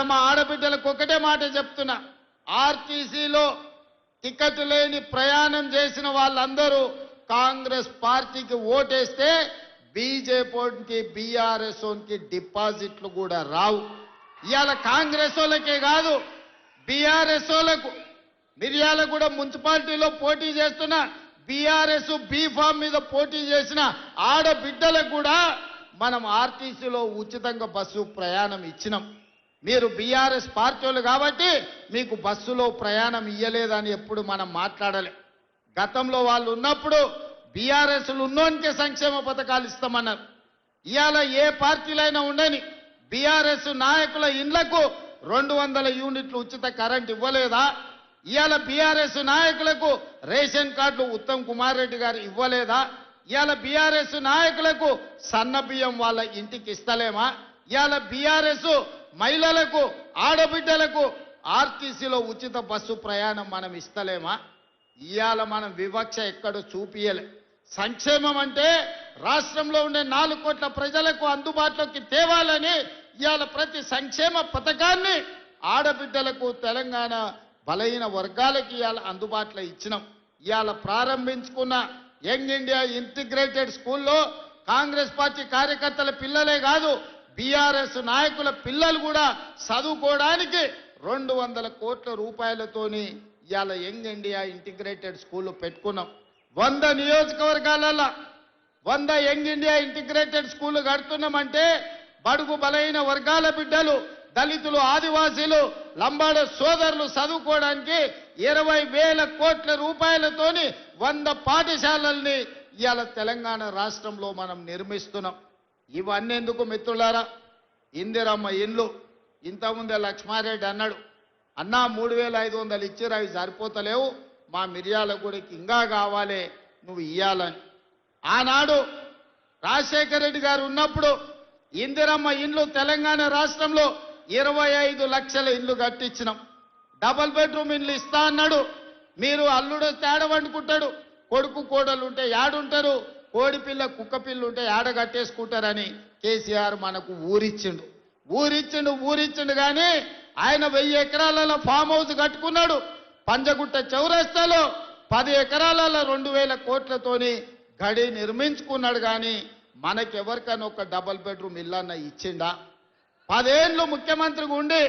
మా ఆడబిడ్డలకు ఒకటే మాట చెప్తున్నా, ఆర్టీసీలో టికెట్ లేని ప్రయాణం చేసిన వాళ్ళందరూ కాంగ్రెస్ పార్టీకి ఓటేస్తే బీజేపీకి బీఆర్ఎస్కి డిపాజిట్లు కూడా రావు. ఇవాళ కాంగ్రెస్ వాళ్ళకే కాదు బీఆర్ఎస్ వాళ్ళకు, మిర్యాలగూడ మున్సిపాలిటీలో పోటీ చేస్తున్న బీఆర్ఎస్ బీఫామ్ మీద పోటీ చేసిన ఆడబిడ్డలకు కూడా మనం ఆర్టీసీలో ఉచితంగా బస్సు ప్రయాణం ఇచ్చినాం. మీరు బీఆర్ఎస్ పార్టీ వాళ్ళు కాబట్టి మీకు బస్సులో ప్రయాణం ఇయ్యలేదని ఎప్పుడు మనం మాట్లాడలే. గతంలో వాళ్ళు ఉన్నప్పుడు బీఆర్ఎస్లు ఉన్నోనికే సంక్షేమ పథకాలు ఇస్తామన్నారు. ఇవాళ ఏ పార్టీలైనా ఉండని బీఆర్ఎస్ నాయకుల ఇండ్లకు 200 యూనిట్లు ఉచిత కరెంట్ ఇవ్వలేదా? ఇవాళ బీఆర్ఎస్ నాయకులకు రేషన్ కార్డులు ఉత్తమ్ కుమార్ రెడ్డి గారు ఇవ్వలేదా? ఇవాళ బీఆర్ఎస్ నాయకులకు సన్న బియ్యం వాళ్ళ ఇంటికి ఇస్తలేమా? ఇవాళ బీఆర్ఎస్ మహిళలకు ఆడబిడ్డలకు ఆర్టీసీలో ఉచిత బస్సు ప్రయాణం మనం ఇస్తలేమా? ఇవాళ మనం వివక్ష ఎక్కడ చూపియలే. సంక్షేమం అంటే రాష్ట్రంలో ఉండే 4 కోట్ల ప్రజలకు అందుబాటులోకి తేవాలని ఇవాళ ప్రతి సంక్షేమ పథకాన్ని ఆడబిడ్డలకు తెలంగాణ బలహీన వర్గాలకి ఇవాళ అందుబాటులో ఇచ్చినాం. ఇవాళ ప్రారంభించుకున్న యంగ్ ఇండియా ఇంటిగ్రేటెడ్ స్కూల్లో కాంగ్రెస్ పార్టీ కార్యకర్తల పిల్లలే కాదు బీఆర్ఎస్ నాయకుల పిల్లలు కూడా చదువుకోవడానికి 200 కోట్ల రూపాయలతోని ఇవాళ యంగ్ ఇండియా ఇంటిగ్రేటెడ్ స్కూల్ పెట్టుకున్నాం. 100 నియోజకవర్గాలలో 100 యంగ్ ఇండియా ఇంటిగ్రేటెడ్ స్కూల్ కడుతున్నామంటే బడుగు బలైన వర్గాల బిడ్డలు, దళితులు, ఆదివాసీలు, లంబాడ సోదరులు చదువుకోవడానికి 20,000 కోట్ల రూపాయలతోని 100 పాఠశాలల్ని ఇవాళ తెలంగాణ రాష్ట్రంలో మనం నిర్మిస్తున్నాం. ఇవన్నీ ఎందుకు మిత్రులారా? ఇందిరమ్మ ఇల్లు ఇంతకుముందే లక్ష్మారెడ్డి అన్నాడు, అన్నా 3,500 ఇచ్చారు, అవి సరిపోతలేవు, మా మిర్యాలగూడకి ఇంకా కావాలి, నువ్వు ఇయ్యాలని. ఆనాడు రాజశేఖర రెడ్డి గారు ఉన్నప్పుడు ఇందిరమ్మ ఇండ్లు తెలంగాణ రాష్ట్రంలో 25 లక్షల ఇండ్లు కట్టించినాం. డబల్ బెడ్రూమ్ ఇండ్లు ఇస్తా అన్నాడు. మీరు అల్లుడు తేడ వండుకుంటాడు, కొడుకు కోడలు ఉంటే యాడుంటారు, కోడి పిల్ల కుక్క పిల్ల ఉంటే యాడ కట్టేసుకుంటారని కేసీఆర్ మనకు ఊరిచ్చిండు కానీ ఆయన 1000 ఎకరాలలో ఫామ్ హౌస్ కట్టుకున్నాడు. పంజగుట్ట చౌరస్తాలో 10 ఎకరాలలో 2,000 కోట్లతోని గడి నిర్మించుకున్నాడు. కానీ మనకెవరికైనా ఒక డబల్ బెడ్రూమ్ ఇల్లన్న ఇచ్చిండా? 10 ఏళ్ళు ముఖ్యమంత్రిగా ఉండి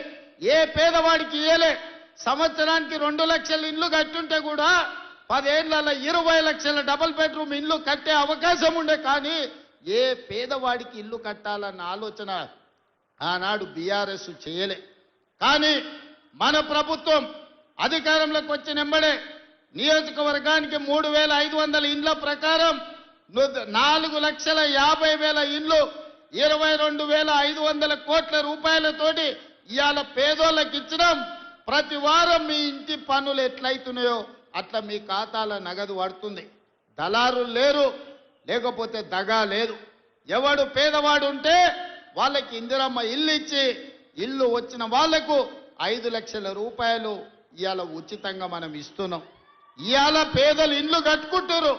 ఏ పేదవాడికి ఇయ్యలే. సంవత్సరానికి 2 లక్షల ఇల్లు కట్టుంటే కూడా 10 ఏళ్లలో 20 లక్షల డబల్ బెడ్రూమ్ ఇల్లు కట్టే అవకాశం ఉండే. కానీ ఏ పేదవాడికి ఇల్లు కట్టాలన్న ఆలోచన ఆనాడు బీఆర్ఎస్ చేయలే. కానీ మన ప్రభుత్వం అధికారంలోకి వచ్చిన వెంబడే నియోజకవర్గానికి 3,500 ఇండ్ల ప్రకారం 4,50,000 ఇండ్లు 22,500 కోట్ల రూపాయలతోటి ఇవాళ పేదోళ్ళకి ఇచ్చినాం. ప్రతి వారం మీ ఇంటి పన్నులు ఎట్లయితున్నాయో అట్లా మీ ఖాతాల నగదు పడుతుంది. దళారులు లేరు, లేకపోతే దగా లేదు. ఎవడు పేదవాడు ఉంటే వాళ్ళకి ఇందిరమ్మ ఇల్లు ఇచ్చి ఇల్లు వచ్చిన వాళ్లకు 5 లక్షల రూపాయలు ఇవాళ ఉచితంగా మనం ఇస్తున్నాం. ఇవాళ పేదలు ఇల్లు కట్టుకుంటారు.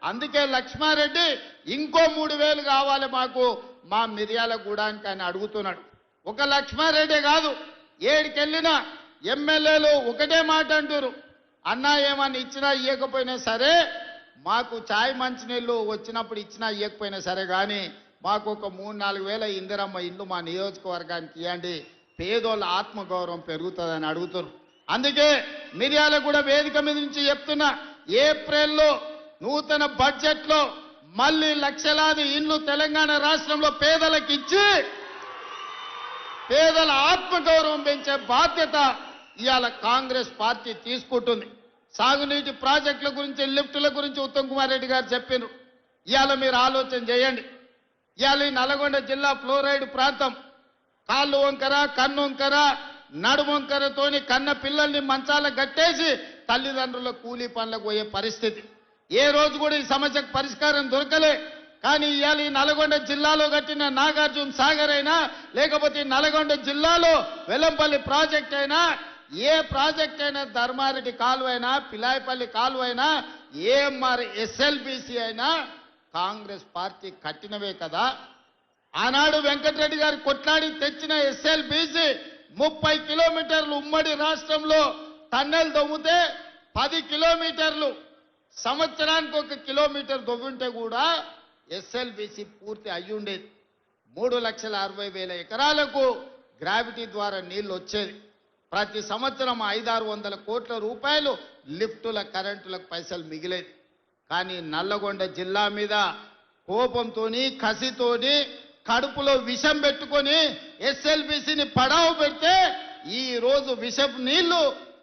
అందుకే లక్ష్మారెడ్డి ఇంకో 3,000 కావాలి మాకు మా మిర్యాలగూడానికి అని అడుగుతున్నాడు. ఒక లక్ష్మారెడ్డి కాదు, ఏడికెళ్ళినా ఎమ్మెల్యేలు ఒకటే మాట అంటారు, అన్నా ఏమన్నా ఇచ్చినా ఇవ్వకపోయినా సరే, మాకు ఛాయ్ మంచినీళ్ళు వచ్చినప్పుడు ఇచ్చినా ఇవ్వకపోయినా సరే, కానీ మాకు ఒక 3-4 వేల ఇందిరమ్మ ఇల్లు మా నియోజకవర్గానికి ఇవ్వండి, పేదోళ్ళ ఆత్మగౌరవం పెరుగుతుందని అడుగుతారు. అందుకే మిర్యాలగూడ వేదిక మీద నుంచి చెప్తున్నా, ఏప్రిల్లో నూతన బడ్జెట్లో మళ్ళీ లక్షలాది ఇండ్లు తెలంగాణ రాష్ట్రంలో పేదలకు ఇచ్చి పేదల ఆత్మగౌరవం పెంచే బాధ్యత ఇవాళ కాంగ్రెస్ పార్టీ తీసుకుంటుంది. సాగునీటి ప్రాజెక్టుల గురించి, లిఫ్టుల గురించి ఉత్తమ్ కుమార్ రెడ్డి గారు చెప్పారు. ఇవాళ మీరు ఆలోచన చేయండి. ఇవాళ ఈ నల్గొండ జిల్లా ఫ్లోరైడ్ ప్రాంతం కాళ్ళు వంకర, కన్ను వంకర, నడుము వంకరతోని కన్న పిల్లల్ని మంచాల గట్టేసి తల్లిదండ్రుల కూలీ పనులకు పోయే పరిస్థితి. ఏ రోజు కూడా ఈ సమస్యకు పరిష్కారం దొరకలే. కానీ ఇవాళ ఈ నల్గొండ జిల్లాలో కట్టిన నాగార్జున సాగర్ అయినా, లేకపోతే నల్గొండ జిల్లాలో వెల్లంపల్లి ప్రాజెక్ట్ అయినా, ఏ ప్రాజెక్ట్ అయినా, ధర్మారెడ్డి కాలువ అయినా, పిలాయపల్లి కాలువ అయినా, ఏఎంఆర్ ఎస్ఎల్బిసి అయినా కాంగ్రెస్ పార్టీ కట్టినవే కదా. ఆనాడు వెంకటరెడ్డి గారు కొట్లాడి తెచ్చిన ఎస్ఎల్బిసి 30 కిలోమీటర్లు ఉమ్మడి రాష్ట్రంలో టన్నెల్ దొవ్వితే 10 కిలోమీటర్లు సంవత్సరానికి 1 కిలోమీటర్ దొవ్వుంటే కూడా ఎస్ఎల్బిసి పూర్తి అయ్యుండేది. 3,60,000 ఎకరాలకు గ్రావిటీ ద్వారా నీళ్లు వచ్చేది. ప్రతి సంవత్సరం 500-600 కోట్ల రూపాయలు లిఫ్టుల కరెంటులకు పైసలు మిగిలేది. కానీ నల్లగొండ జిల్లా మీద కోపంతోని కసితోని కడుపులో విషం పెట్టుకొని ఎస్ఎల్బిసిని పడావు పెడితే ఈ రోజు విషపు నీళ్లు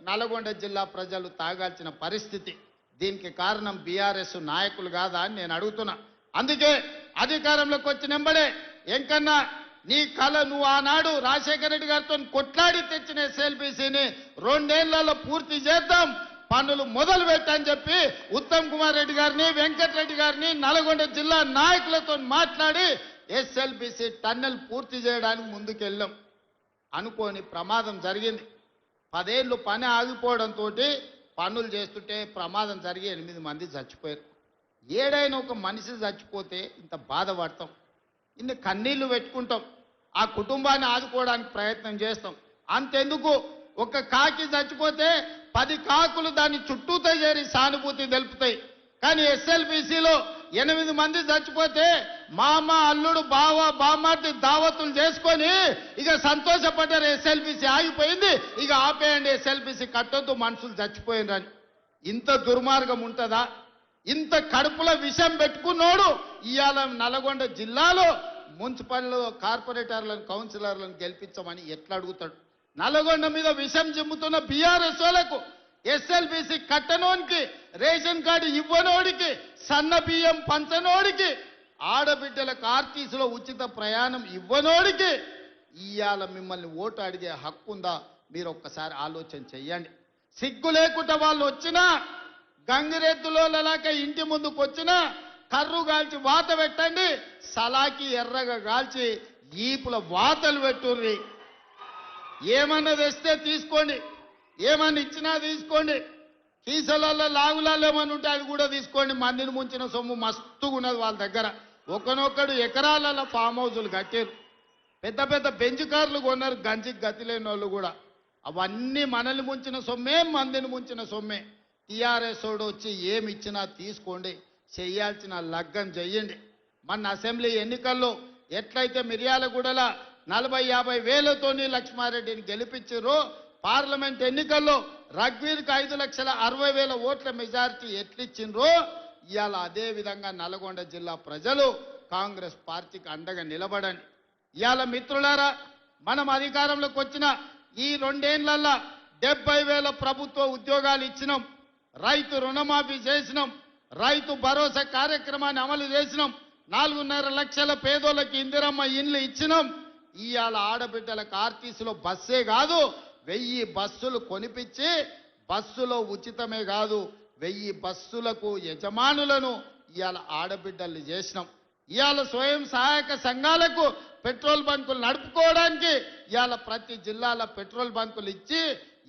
నల్లగొండ జిల్లా ప్రజలు తాగాల్సిన పరిస్థితి. దీనికి కారణం బీఆర్ఎస్ నాయకులు కాదా అని నేను అడుగుతున్నా. అందుకే అధికారంలోకి వచ్చినెంబడే ఎంకన్నా నీ కళ నువ్వు ఆనాడు రాజశేఖర రెడ్డి గారితో కొట్లాడి తెచ్చిన ఎస్ఎల్బిసిని 2 ఏళ్లలో పూర్తి చేద్దాం, పనులు మొదలు పెట్టని చెప్పి ఉత్తమ్ కుమార్ రెడ్డి గారిని వెంకటరెడ్డి గారిని నల్గొండ జిల్లా నాయకులతో మాట్లాడి ఎస్ఎల్బిసి టన్నెల్ పూర్తి చేయడానికి ముందుకెళ్ళాం. అనుకోని ప్రమాదం జరిగింది. 10 ఏళ్ళు పని ఆగిపోవడంతో పనులు చేస్తుంటే ప్రమాదం జరిగి 8 మంది చచ్చిపోయారు. ఏడైనా ఒక మనిషి చచ్చిపోతే ఇంత బాధపడతాం, ఇన్ని కన్నీళ్లు పెట్టుకుంటాం, ఆ కుటుంబాన్ని ఆదుకోవడానికి ప్రయత్నం చేస్తాం. అంతెందుకు ఒక కాకి చచ్చిపోతే 10 కాకులు దాని చుట్టూతో చేరి సానుభూతి తెలుపుతాయి. కానీ ఎస్ఎల్బిసిలో 8 మంది చచ్చిపోతే మామ అల్లుడు బావ బామార్ది దావతులు చేసుకొని ఇక సంతోషపడ్డారు. ఎస్ఎల్బిసి ఆగిపోయింది, ఇక ఆపేయండి, ఎస్ఎల్బిసి కట్టొద్దు, మనుషులు చచ్చిపోయిందని. ఇంత దుర్మార్గం ఉంటుందా? ఇంత కడుపులో విషం పెట్టుకున్నోడు ఇవాళ నల్గొండ జిల్లాలో మున్సిపల్ కార్పొరేటర్లను కౌన్సిలర్లను గెలిపించమని ఎట్లా అడుగుతాడు? నల్గొండ మీద విషం జిమ్ముతున్న బీఆర్ఎస్ వాళ్ళకు, ఎస్ఎల్బిసి కట్టనోనికి, రేషన్ కార్డు ఇవ్వనోడికి, సన్న బియ్యం పంచనోడికి, ఆడబిడ్డలకు ఆర్టీసీలో ఉచిత ప్రయాణం ఇవ్వనోడికి ఇవాళ మిమ్మల్ని ఓటు అడిగే హక్కు ఉందా? మీరు ఒక్కసారి ఆలోచన చెయ్యండి. సిగ్గు లేకుండా వాళ్ళు వచ్చినా గంగిరెద్దులోలాక ఇంటి ముందుకు వచ్చినా కర్రు కాల్చి వాత పెట్టండి, సలాకి ఎర్రగా కాల్చి ఈపుల వాతలు పెట్టుర్రి. ఏమన్నా తెస్తే తీసుకోండి, ఏమన్నా ఇచ్చినా తీసుకోండి, కీసలలో లాగులలో ఏమన్నా ఉంటే అది కూడా తీసుకోండి. మందిని ముంచిన సొమ్ము మస్తుగా ఉన్నది వాళ్ళ దగ్గర. ఒకనొక్కడు ఎకరాలలో ఫామ్ హౌజులు కట్టారు, పెద్ద పెద్ద బెంచ్ కార్లు కొన్నారు, గంజికి గతి లేని వాళ్ళు కూడా. అవన్నీ మనల్ని ముంచిన సొమ్మే, మందిని ముంచిన సొమ్మే. టీఆర్ఎస్ వాడు వచ్చి ఏమి ఇచ్చినా తీసుకోండి, చేయాల్సిన లగ్గం చెయ్యండి. మన అసెంబ్లీ ఎన్నికల్లో ఎట్లయితే మిర్యాలగూడల 40-50 వేలతోని లక్ష్మారెడ్డిని గెలిపించారో, పార్లమెంట్ ఎన్నికల్లో రఘ్వీర్కి 5,60,000 ఓట్ల మెజారిటీ ఎట్లిచ్చిండ్రో ఇవాళ అదే విధంగా నల్గొండ జిల్లా ప్రజలు కాంగ్రెస్ పార్టీకి అండగా నిలబడండి. ఇవాళ మిత్రులారా, మనం అధికారంలోకి వచ్చిన ఈ 2 ఏళ్లలో 70,000 ప్రభుత్వ ఉద్యోగాలు ఇచ్చినాం, రైతు రుణమాఫీ చేసినాం, రైతు భరోసా కార్యక్రమాన్ని అమలు చేసినాం, 4.5 లక్షల పేదోళ్ళకి ఇందిరమ్మ ఇండ్లు ఇచ్చినాం. ఇవాళ ఆడబిడ్డలకు ఆర్టీసీలో బస్సే కాదు 1000 బస్సులు కొనిపించి బస్సులో ఉచితమే కాదు 1000 బస్సులకు యజమానులను ఇవాళ ఆడబిడ్డల్ని చేసినాం. ఇవాళ స్వయం సహాయక సంఘాలకు పెట్రోల్ బంకులు నడుపుకోవడానికి ఇవాళ ప్రతి జిల్లాలో పెట్రోల్ బంకులు ఇచ్చి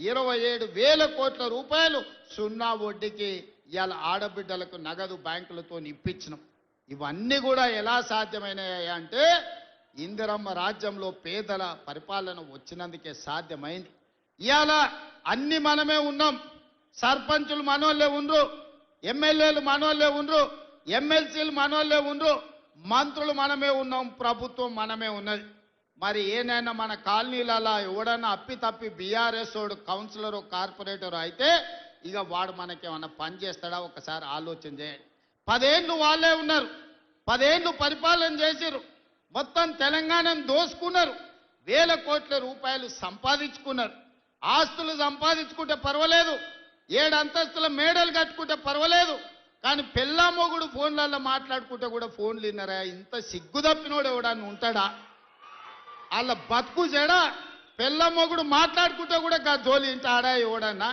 27,000 కోట్ల రూపాయలు సున్నా వడ్డీకి ఇవాళ ఆడబిడ్డలకు నగదు బ్యాంకులతో ఇప్పించినాం. ఇవన్నీ కూడా ఎలా సాధ్యమైనాయి అంటే ఇందిరమ్మ రాజ్యంలో పేదల పరిపాలన వచ్చినందుకే సాధ్యమైంది. ఇవాళ అన్ని మనమే ఉన్నాం, సర్పంచులు మనోళ్ళే ఉండ్రు, ఎమ్మెల్యేలు మనోళ్ళే ఉండ్రు, ఎమ్మెల్సీలు మనోళ్ళే ఉండ్రు, మంత్రులు మనమే ఉన్నాం, ప్రభుత్వం మనమే ఉన్నది. మరి ఏనైనా మన కాలనీలలో ఎవడన్నా అప్పి తప్పి బీఆర్ఎస్ వాడు కౌన్సిలర్ కార్పొరేటర్ అయితే ఇక వాడు మనకేమన్నా పని చేస్తాడా? ఒకసారి ఆలోచన చేయండి. 10 ఏళ్ళు వాళ్ళే ఉన్నారు, 10 ఏళ్ళు పరిపాలన చేసిరు, మొత్తం తెలంగాణను దోసుకున్నారు, 1000 కోట్ల రూపాయలు సంపాదించుకున్నారు. ఆస్తులు సంపాదించుకుంటే పర్వాలేదు, 7 అంతస్తుల మేడలు కట్టుకుంటే పర్వాలేదు, కానీ పెళ్ళా మొగుడు ఫోన్లలో మాట్లాడుకుంటే కూడా ఫోన్లు విన్నారా? ఇంత సిగ్గు తప్పినోడు ఎవడన్నా ఉంటాడా? వాళ్ళ బతుకు చెడా. పెళ్ళా మొగుడు మాట్లాడుకుంటే కూడా జోలి ఇంటాడా ఎవడన్నా?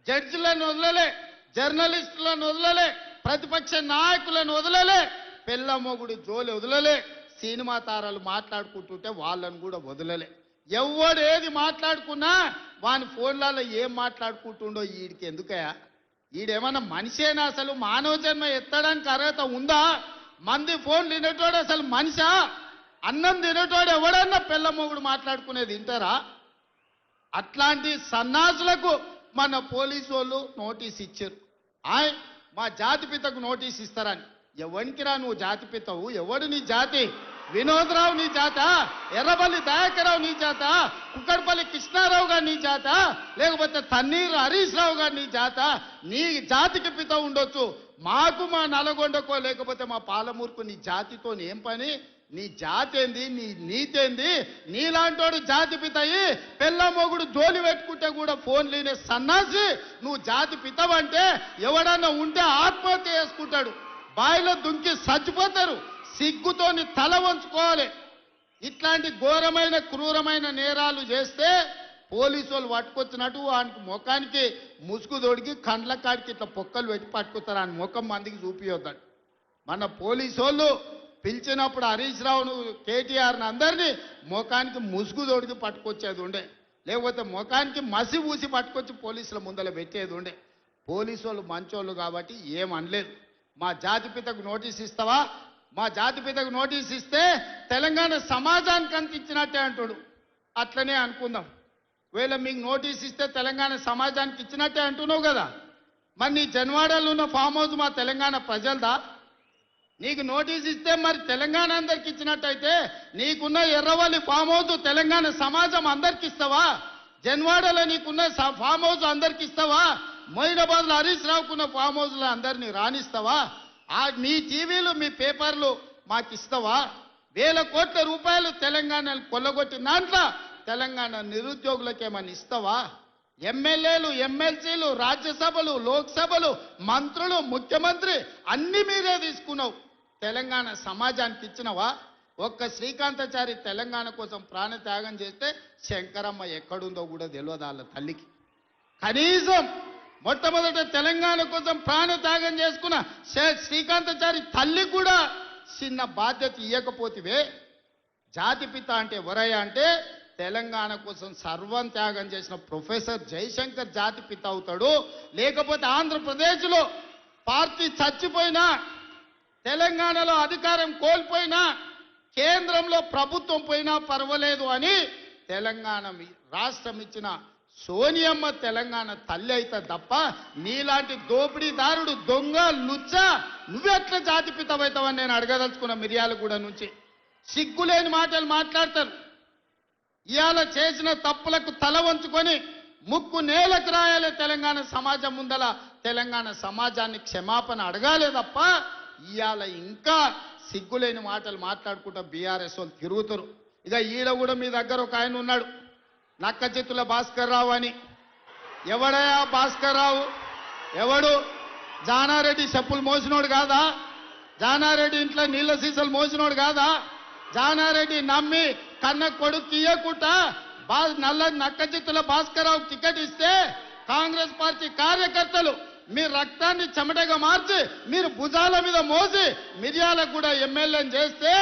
జడ్జిలను వదలలే, జర్నలిస్టులను వదలలే, ప్రతిపక్ష నాయకులను వదలలే, పెళ్ళా మొగుడు జోలి వదలలే, సినిమా తారాలు మాట్లాడుకుంటుంటే వాళ్ళను కూడా వదలలే. ఎవడు ఏది మాట్లాడుకున్నా వాని ఫోన్లలో ఏం మాట్లాడుకుంటుండో వీడికి ఎందుకయా? వీడేమన్నా మనిషేనా? అసలు మానవ జన్మ ఎత్తడానికి అర్హత ఉందా? మంది ఫోన్ తినేటోడు అసలు మనిషా? అన్నం తినేటోడు ఎవడన్నా పెళ్ళ మొగుడు మాట్లాడుకునేది తింటారా? అట్లాంటి సన్నాసులకు మన పోలీసు వాళ్ళు నోటీస్ ఇచ్చారు. మా జాతిపితకు నోటీస్ ఇస్తారని. ఎవరికిరా నువ్వు జాతిపితవు? ఎవడు నీ జాతి? వినోద్రావు నీ జాత? ఎర్రబల్లి దయాకరావు నీ జాత? కుక్కడపల్లి కృష్ణారావు గారు నీ జాత? లేకపోతే తన్నీరు హరీష్ రావు గారు నీ జాత? నీ జాతికి పిత ఉండొచ్చు, మాకు మా నల్గొండకో లేకపోతే మా పాలమూరుకు నీ జాతితో ఏం పని? నీ జాతి ఏంది? నీ నీతేంది? నీలాంటోడు జాతి పితయి పెళ్ళ మొగుడు జోలి పెట్టుకుంటే కూడా ఫోన్ లేనే సన్నాసి నువ్వు జాతి పితవంటే ఎవడన్నా ఉంటే ఆత్మహత్య చేసుకుంటాడు, బాయిలో దుంకి చచ్చిపోతారు. సిగ్గుతోని తల వంచుకోవాలి. ఇట్లాంటి ఘోరమైన క్రూరమైన నేరాలు చేస్తే పోలీసు వాళ్ళు పట్టుకొచ్చినట్టు వానికి ముఖానికి ముసుగు తొడిగి కండ్ల కాడికి ఇట్లా పొక్కలు పెట్టి పట్టుకుతారు. ఆయన ముఖం మందికి చూపియొద్దాడు. మన పోలీసు వాళ్ళు పిలిచినప్పుడు హరీష్ రావును కేటీఆర్ని అందరినీ ముఖానికి ముసుగు తొడిగి పట్టుకొచ్చేది ఉండే, లేకపోతే ముఖానికి మసి ఊసి పట్టుకొచ్చి పోలీసుల ముందర పెట్టేది ఉండే. పోలీసు వాళ్ళు మంచోళ్ళు కాబట్టి ఏమనలేదు. మా జాతిపితకు నోటీస్ ఇస్తావా? మా జాతిపితకు నోటీస్ ఇస్తే తెలంగాణ సమాజానికి అంత ఇచ్చినట్టే అంటాడు. అట్లనే అనుకుందాం. ఒకవేళ మీకు నోటీస్ ఇస్తే తెలంగాణ సమాజానికి ఇచ్చినట్టే అంటున్నావు కదా, మరి నీ జన్వాడలో ఉన్న ఫామ్ హౌస్ మా తెలంగాణ ప్రజలదా? నీకు నోటీస్ ఇస్తే మరి తెలంగాణ అందరికి ఇచ్చినట్టయితే నీకున్న ఎర్రవల్లి ఫామ్ హౌస్ తెలంగాణ సమాజం అందరికి ఇస్తావా? జన్వాడలో నీకున్న ఫామ్ హౌస్ అందరికి ఇస్తావా? మొయినాబాద్లో హరీష్ రావుకున్న ఫామ్ హౌస్లో అందరినీ రాణిస్తావా? మీ టీవీలు మీ పేపర్లు మాకు ఇస్తావా? వేల కోట్ల రూపాయలు తెలంగాణను కొల్లగొట్టిన దాంట్లో తెలంగాణ నిరుద్యోగులకు ఏమని ఇస్తావా? ఎమ్మెల్యేలు, ఎమ్మెల్సీలు, రాజ్యసభలు, లోక్సభలు, మంత్రులు, ముఖ్యమంత్రి అన్ని మీరే తీసుకున్నావు. తెలంగాణ సమాజానికి ఇచ్చినవా? ఒక్క శ్రీకాంతాచారి తెలంగాణ కోసం ప్రాణత్యాగం చేస్తే శంకరమ్మ ఎక్కడుందో కూడా తెలియదు వాళ్ళ తల్లికి. కనీసం మొట్టమొదట తెలంగాణ కోసం ప్రాణత్యాగం చేసుకున్న శ్రీకాంతాచారి తల్లి కూడా చిన్న బాధ్యత ఇవ్వకపోతివే. జాతిపిత అంటే ఎవరయ్యా అంటే తెలంగాణ కోసం సర్వం త్యాగం చేసిన ప్రొఫెసర్ జయశంకర్ జాతిపిత అవుతాడు. లేకపోతే ఆంధ్రప్రదేశ్లో పార్టీ చచ్చిపోయినా, తెలంగాణలో అధికారం కోల్పోయినా, కేంద్రంలో ప్రభుత్వం పోయినా పర్వాలేదు అని తెలంగాణ రాష్ట్రం ఇచ్చిన సోనియమ్మ తెలంగాణ తల్లి అయితే తప్ప నీలాంటి దోపిడీదారుడు, దొంగ, లుచ్చ నువ్వెట్లా జాతిపితమవుతావని నేను అడగదలుచుకున్న. మిర్యాలగూడ నుంచి సిగ్గులేని మాటలు మాట్లాడతారు. ఇవాళ చేసిన తప్పులకు తల వంచుకొని ముక్కు నేలకు రాయాలి. తెలంగాణ సమాజం ముందల తెలంగాణ సమాజాన్ని క్షమాపణ అడగాలే తప్ప ఇవాళ ఇంకా సిగ్గులేని మాటలు మాట్లాడుకుంటూ బీఆర్ఎస్ వాళ్ళు తిరుగుతారు. ఇక ఈడ కూడా మీ దగ్గర ఒక ఆయన ఉన్నాడు, నక్క చిత్తుల భాస్కర్ రావు అని. ఎవడయా భాస్కర్ రావు? ఎవడు? జానారెడ్డి చెప్పులు మోసినోడు కాదా? జానారెడ్డి ఇంట్లో నీళ్ళ సీసాలు మోసినోడు కాదా? జానారెడ్డి నమ్మి కన్న కొడుకు తీయకుండా నక్క చిత్తుల భాస్కర్ రావు టికెట్ ఇస్తే కాంగ్రెస్ పార్టీ కార్యకర్తలు మీ రక్తాన్ని చెమటగా మార్చి మీరు భుజాల మీద మోసి మిర్యాలగూడ ఎమ్మెల్యేని చేస్తే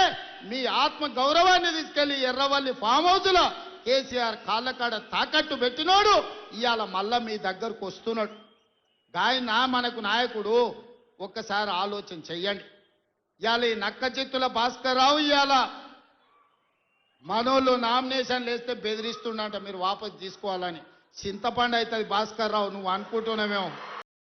మీ ఆత్మ గౌరవాన్ని తీసుకెళ్లి ఎర్రవల్లి ఫామ్ హౌస్లో కేసీఆర్ కాళ్ళకాడ తాకట్టు పెట్టినోడు ఇవాళ మళ్ళా మీ దగ్గరకు వస్తున్నాడు. గాయన మనకు నాయకుడు. ఒక్కసారి ఆలోచన చెయ్యండి. ఇవాళ ఈ నక్క చిత్తుల భాస్కర్ రావు ఇవాళ మనోళ్ళు నామినేషన్లు వేస్తే బెదిరిస్తుండంట మీరు వాపసు తీసుకోవాలని. చింతపండు అవుతుంది భాస్కర్ రావు, నువ్వు అనుకుంటున్నామేమో.